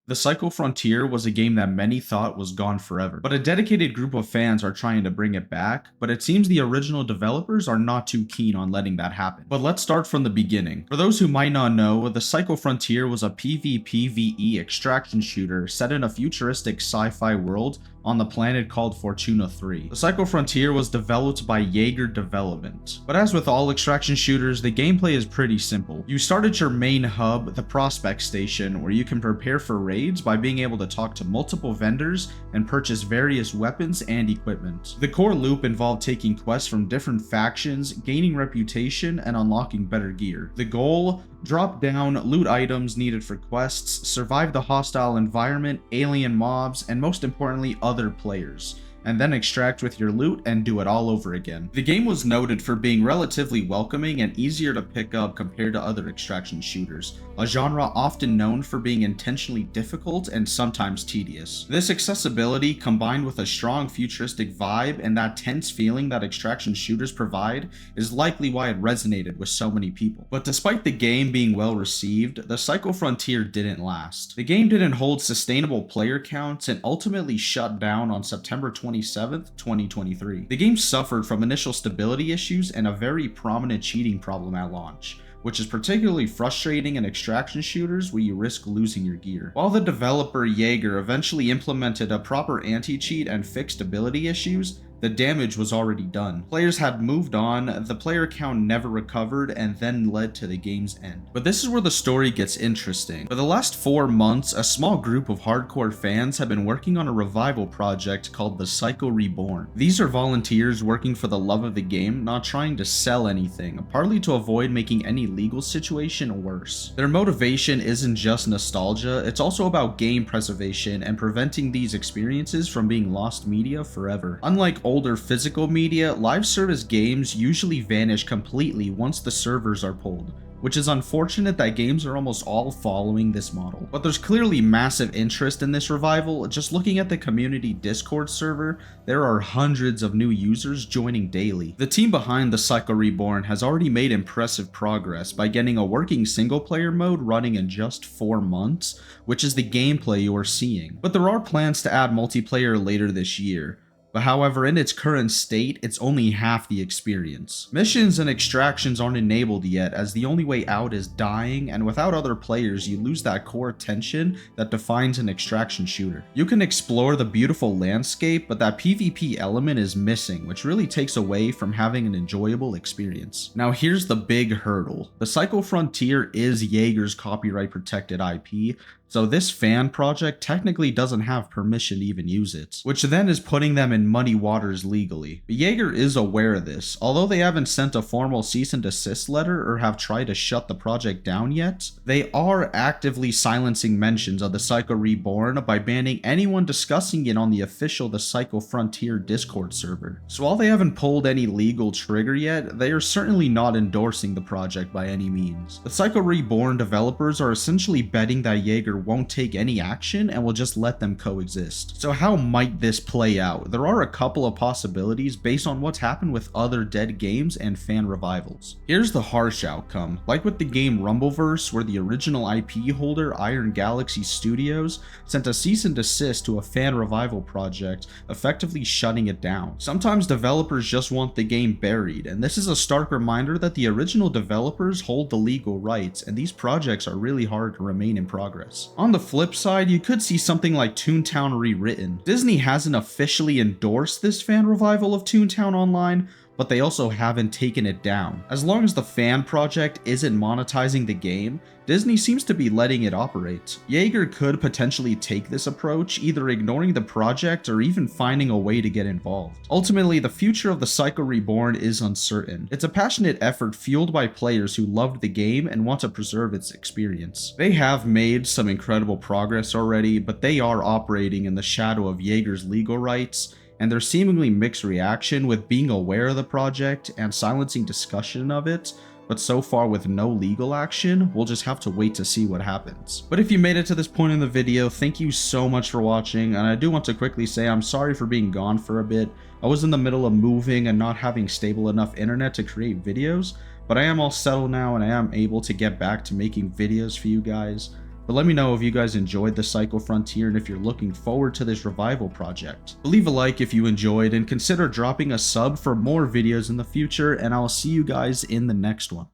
The Psycho Frontier was a game that many thought was gone forever, but a dedicated group of fans are trying to bring it back, but it seems the original developers are not too keen on letting that happen. But let's start from the beginning. For those who might not know, the Psycho Frontier was a PvPvE extraction shooter set in a futuristic sci-fi world on the planet called Fortuna 3. The Psycho Frontier was developed by Yager Development. But as with all extraction shooters, the gameplay is pretty simple. You start at your main hub, the Prospect Station, where you can prepare for raids by being able to talk to multiple vendors and purchase various weapons and equipment. The core loop involved taking quests from different factions, gaining reputation, and unlocking better gear. The goal: drop down, loot items needed for quests, survive the hostile environment, alien mobs, and most importantly, other players, and then extract with your loot and do it all over again. The game was noted for being relatively welcoming and easier to pick up compared to other extraction shooters, a genre often known for being intentionally difficult and sometimes tedious. This accessibility, combined with a strong futuristic vibe and that tense feeling that extraction shooters provide, is likely why it resonated with so many people. But despite the game being well received, the Psycho Frontier didn't last. The game didn't hold sustainable player counts and ultimately shut down on September 27th, 2023. The game suffered from initial stability issues and a very prominent cheating problem at launch, which is particularly frustrating in extraction shooters where you risk losing your gear. While the developer Yager eventually implemented a proper anti-cheat and fixed stability issues, the damage was already done. Players had moved on, the player count never recovered, and then led to the game's end. But this is where the story gets interesting. For the last 4 months, a small group of hardcore fans have been working on a revival project called the Psycho Reborn. These are volunteers working for the love of the game, not trying to sell anything, partly to avoid making any legal situation worse. Their motivation isn't just nostalgia, it's also about game preservation and preventing these experiences from being lost media forever. Unlike older physical media, live service games usually vanish completely once the servers are pulled, which is unfortunate that games are almost all following this model. But there's clearly massive interest in this revival. Just looking at the community Discord server, there are hundreds of new users joining daily. The team behind the Psycho Reborn has already made impressive progress by getting a working single player mode running in just 4 months, which is the gameplay you are seeing. But there are plans to add multiplayer later this year. But however, in its current state, it's only half the experience. Missions and extractions aren't enabled yet, as the only way out is dying, and without other players, you lose that core tension that defines an extraction shooter. You can explore the beautiful landscape, but that PvP element is missing, which really takes away from having an enjoyable experience. Now here's the big hurdle. The Psycho Frontier is Yager's copyright protected IP, so this fan project technically doesn't have permission to even use it, which then is putting them in muddy waters legally. But Yager is aware of this. Although they haven't sent a formal cease and desist letter or have tried to shut the project down yet, they are actively silencing mentions of the Psycho Reborn by banning anyone discussing it on the official The Psycho Frontier Discord server. So while they haven't pulled any legal trigger yet, they are certainly not endorsing the project by any means. The Psycho Reborn developers are essentially betting that Yager won't take any action and will just let them coexist. So how might this play out? There are a couple of possibilities based on what's happened with other dead games and fan revivals. Here's the harsh outcome. Like with the game Rumbleverse, where the original IP holder Iron Galaxy Studios sent a cease and desist to a fan revival project, effectively shutting it down. Sometimes developers just want the game buried, and this is a stark reminder that the original developers hold the legal rights, and these projects are really hard to remain in progress. On the flip side, you could see something like Toontown Rewritten. Disney hasn't officially endorsed this fan revival of Toontown Online, but they also haven't taken it down. As long as the fan project isn't monetizing the game, Disney seems to be letting it operate. Yager could potentially take this approach, either ignoring the project or even finding a way to get involved. Ultimately, the future of the Psycho Reborn is uncertain. It's a passionate effort fueled by players who loved the game and want to preserve its experience. They have made some incredible progress already, but they are operating in the shadow of Yager's legal rights, and their seemingly mixed reaction with being aware of the project and silencing discussion of it, but so far with no legal action, we'll just have to wait to see what happens. But if you made it to this point in the video, thank you so much for watching, and I do want to quickly say I'm sorry for being gone for a bit. I was in the middle of moving and not having stable enough internet to create videos, but I am all settled now and I am able to get back to making videos for you guys. But let me know if you guys enjoyed the Psycho Frontier and if you're looking forward to this revival project. Leave a like if you enjoyed and consider dropping a sub for more videos in the future, and I'll see you guys in the next one.